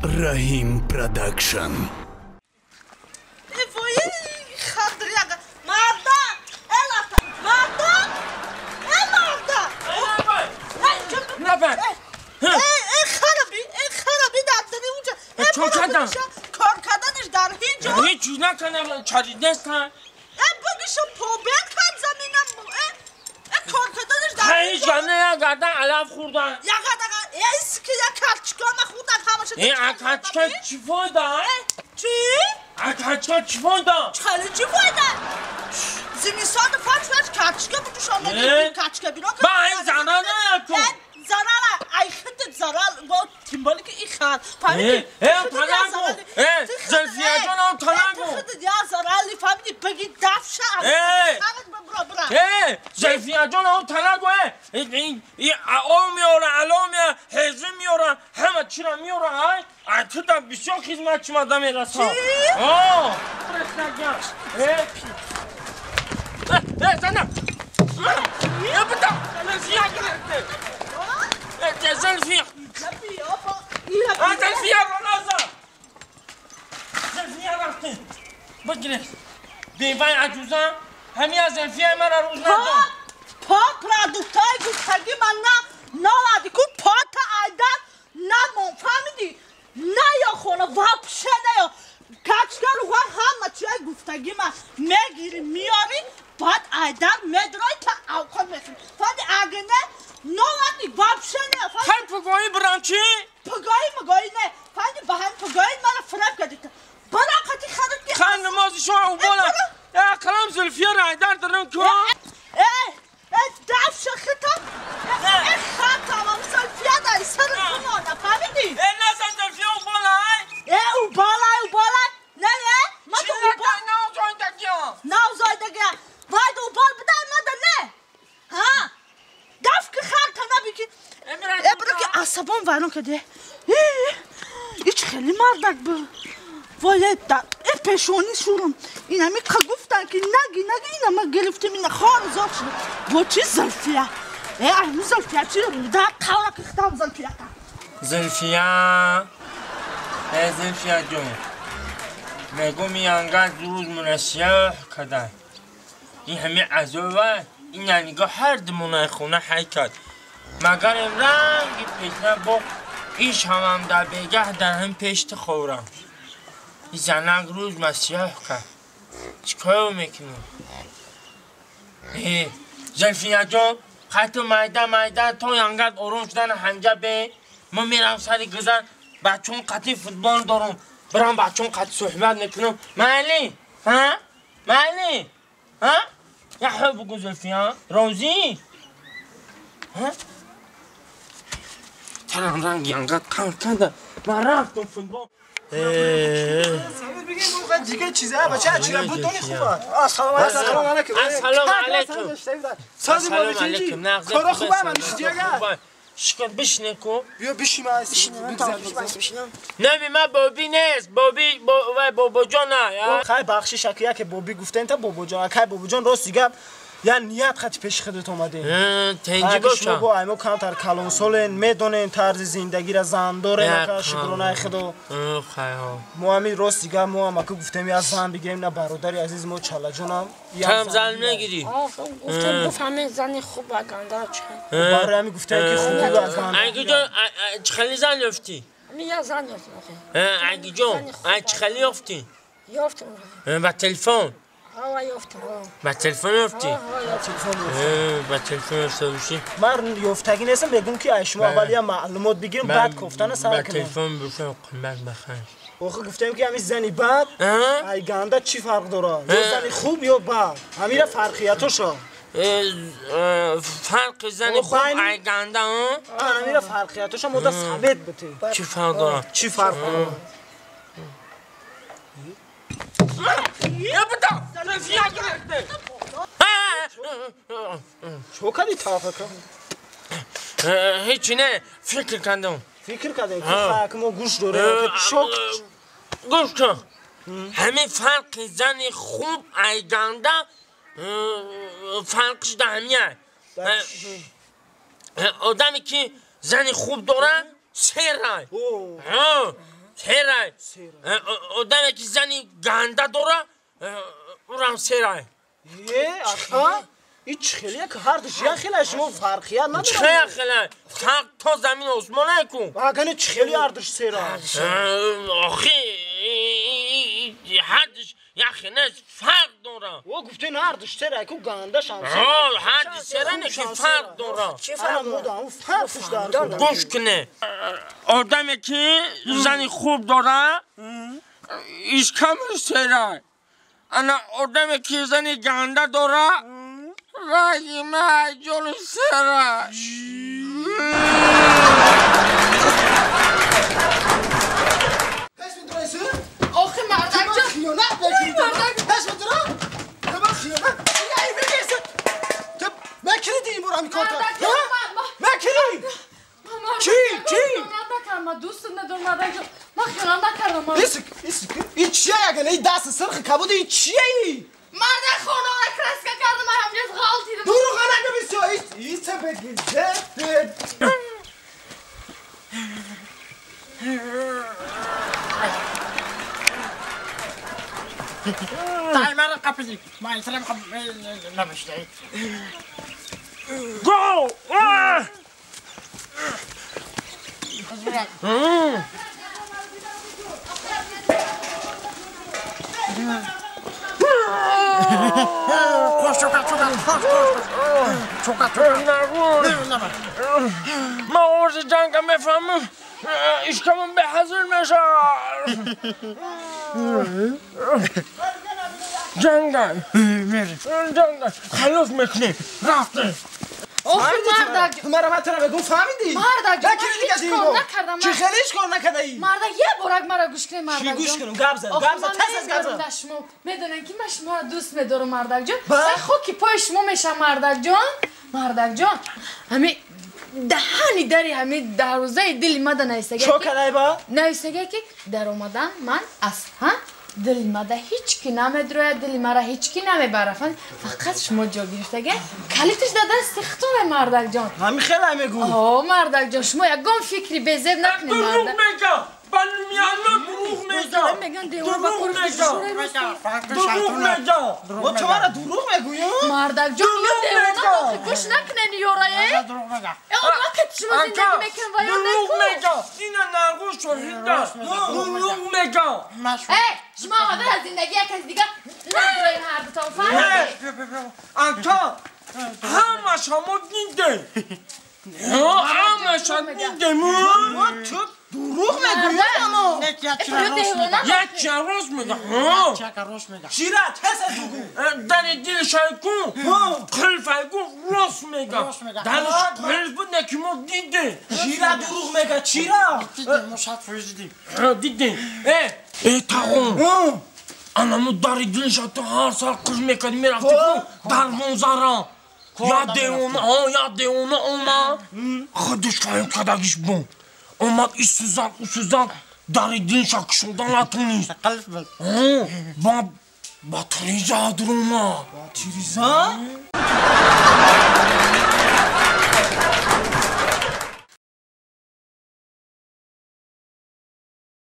Rahim Production. هیچ چیز نکنم چریدست هم بگیشم پوبیل کن زمینم کارکدانش در هیچ جانه یا گردن علف خوردن یا گردن ایسی که یا کارچکا خوردن همشه این اکاچکا چی فایدن؟ چی؟ اکاچکا چی فایدن؟ خیلی چی فایدن؟ زمینستان فرش کارچکا بودوش آمده کارچکا بیرون با این زنانه یا تو؟ زنانه ای خیلی زنان با تیمبالی که ای خان تنگو زلفیه جان هم تنگو یا زنالی فهمیدی بگی دفشه زلفیه جان هم تنگو این آو میاره علام میاره حزه میاره همه چی را میاره تو در بسیار خدمت شما دا میرسه چی؟ زنم یا بدا زلفیه گرفته زلفیه زلفیه رانازا زلفیه رفته بگیره دیوان عجوزم همین از زلفیه من روز ندارم پا پرادوکتای گفتگی من نالادی کن پا تا ایدن نمون فهمیدی نه یا خونه واپشه نه یا کچگر و همه چیه گفتگی من میگیری میاری بعد ایدن میدرای تا اوکن میخوری فهمیدی اگه نه نالادی واپشه نه خیلی پگاهی برام چی؟ پگاهی نه فهمیدی به هم پگاهی من فرق کردی براقتی خرد که خیلی نمازی شما او بالا کلام زلفیه را ایدن دارم که دفش خطا خطا هم زلفیه داری سر کنانه فهمیدی؟ نزد زلفیه او بالا او بالا نه ما تو او بالا نه او زایدگی نه او زایدگی باید او بالا بدای ماده نه ها دف که خطا نبیگی برو که عصبان ورون کده ایچ خیلی مردک بر وای پشونی شورم این همی که گفتن که نگی این همه گرفتیم این خار زاد شده با چی زلفیه احمو زلفیه چی رو ده قولا که ختم زلفیه جون میگو میانگه روز منشیه کده این همه عذابه این یعنیگاه هر دمونه خونه حیکت مگر رنگی پیشنه با ایش هم در بگه در هم پیشت خورم این زنگ روز مسیح کرد چیکار میکنم زلفیه جان خط میده تا ینگت آروم شدن هنجه به ما میرم سری گذر بچون قطعی فوتبال دارم برام بچون قطعی صحبت میکنم معلی یه حب بگو زلفیه روزی ترم رنگ ینگت کار کنده من رفتم فوتبال بگیم اون دیگه چیزه بچه چیه بود دونی خوبه السلام علیکم السلام علیکم کارا خوبه من دیگه شکر بشینه کو بیا بشیم نه من بابی نیست بابا جان نه خیلی بخشی شکیه که بابی گفته انت بابا جان که بابا جان راست دیگه یا نیت خط پیش خودت اومده تنجی باشه با ایمو کانتر کالون سولن میدونن طرز زندگی را زن داره که شکرانه خدا مو همین راست دیگه مو هم که گفتم از زن بگیریم نه برادری عزیز مو چالا جونم هم زن نگیری گفتم زن خوب گنده چه برای همین گفتم که خوبی از زن اگه جان چخلی زن یافتی میگه زن یافتی اگه جان چخلی یافتی یافتم با تلفن یافتم با تلفن یافتی با تلفن یافته باشی من یافتگی نیستم بگم که اشما اولی معلومات بگیرم بعد گفتن سر کنم با تلفن باشم قیمت بخیر آخه گفتم که همین زنی بد ای گنده چی فرق داره یا زنی خوب یا بد همین فرقیتاشو فرق زنی خوب ای گنده همین فرقیتاشو مدت ثابت بده چی فرق داره چی فرق داره یا بدا زلفیه گرفته چو کردی تافه هیچی نه فکر کردم فکر کردم که حکم و گوش داره گوش کن همین فرق زن خوب ای گنده فرقش در همیه آدمی که زن خوب داره سه رای سرای آدم که زنی گنده داره اونم سرای آقا این چخیلیه که هر دوشیه خیلی شما فرقیه نداره چخیلیه فرق تا زمین آسمانه کن اگه چخیلی هر دوش سرای آخی حدش یخی نه فرق داره او گفته نه هر دوش سرای که گنده شانسه حدش سرای نه که فرق داره چه فرق داره؟ اون فرقش داره گوش کنه آدمی که زنی خوب داره ایش کم سرای انا آدمی که زنی گنده داره رای جلو سرش پس میدونیسه؟ آخه مردک جان خیانت بکنید پس میدونم؟ تو با خیانت یه بگیسه تو مکنیدی این برو همی کارتا مکنید چی؟ من دوست ندارم مردک جان من خیانت نکردم این چیه اگه نه دست سرخ کبود این چیه ای؟ مردک خونه را کرسکه کردم من همجاز غلطی دم دروغ نگه بسیار این چه بگیزه تایمر قبلی ما اسلام نمیشه گو ما عرض جنگ میفهمم اشکمون به حضور میشه جنگل خلاص میکنی رفته آخه مردک مرا من تنه بگو فهمیدی؟ مردک جان نکنی دیگه هیچ دیگه کار نکردم چی خیلیش کار نکرده ای؟ مردک یه بارک مرا گوش کنی مردک چی جان گوش کنم؟ گب زد آخه گب زد من تس از گب نمیدونم زد شما میدونن که من شما را دوست میدارم مردک جان با؟ من خود که پای شما میشم مردک جان همین دهانی داری همین در روزه دل مده نیستگه چو کدای با؟ نیستگه که در اومدن من اصلا دل مده هیچ کی نمیدروه دل مرا هیچ کی نمیبره فقط شما جا گرفتگه کلیتش در دست خطور مردک جان همین خیلی میگو آه مردک جان شما یکم فکری بزر نکنی دروغ مردک میگم بلمیانا دروغ میگم میگن دیوار با کورش شوره دروغ میگم و تو مرا دروغ میگویم؟ مردک جان یه دیوانه آخه گوش نکنن یورایه دروغ میگم اما که شما زندگی میکن و یا دروغ نکن میگم اینا نگوش شدید دروغ میگم ای شما آمده از زندگی یک از دیگه ندارین هر دوتا فهمیدی انتا همه شما دیده همه شما دیده من تو دروغ میگویم اما یک راست میگم شیره تس از بگو در دلش کن خلفه کن راست میگم درش خلف بود نکی ما دیده شیره دروغ میگه چیره؟ دیده ای تاقون انمو داری دلش تو هر سال کش میکنی میرفتی کن در منظرم یاد اونه اومد خودش فهم کدگیش بون اومد ای سوزن داری دلش کشوندن نتونیست با تریزه در اومد تیریزا؟